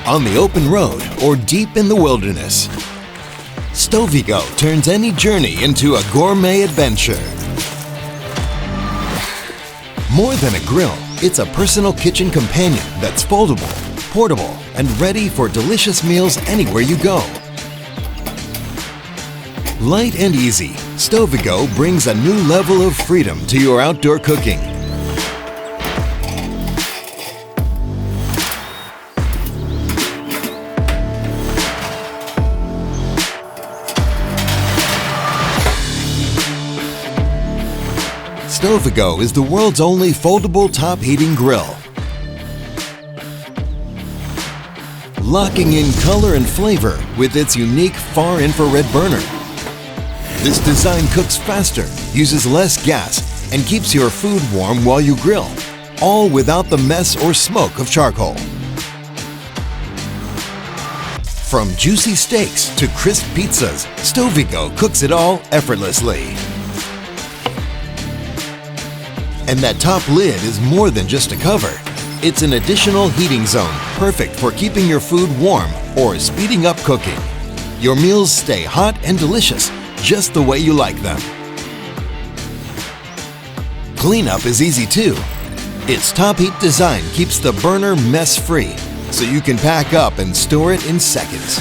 on the open road, or deep in the wilderness, StoviGo turns any journey into a gourmet adventure. More than a grill, it's a personal kitchen companion that's foldable, portable, and ready for delicious meals anywhere you go. Light and easy, StoviGo brings a new level of freedom to your outdoor cooking. StoviGo is the world's only foldable top heating grill. Locking in color and flavor with its unique far infrared burner. This design cooks faster, uses less gas, and keeps your food warm while you grill, all without the mess or smoke of charcoal. From juicy steaks to crisp pizzas, StoviGo cooks it all effortlessly. And that top lid is more than just a cover. It's an additional heating zone, perfect for keeping your food warm or speeding up cooking. Your meals stay hot and delicious, just the way you like them. Cleanup is easy too. Its top heat design keeps the burner mess-free, so you can pack up and store it in seconds.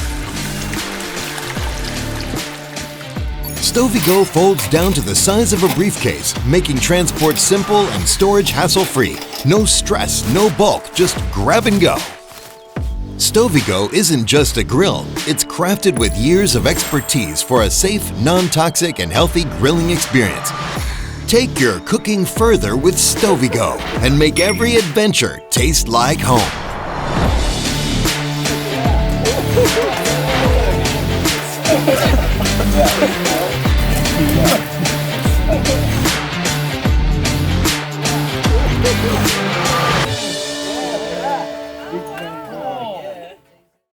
StoviGo folds down to the size of a briefcase, making transport simple and storage hassle-free. No stress, no bulk, just grab and go. StoviGo isn't just a grill, it's crafted with years of expertise for a safe, non-toxic, and healthy grilling experience. Take your cooking further with StoviGo and make every adventure taste like home. Yeah.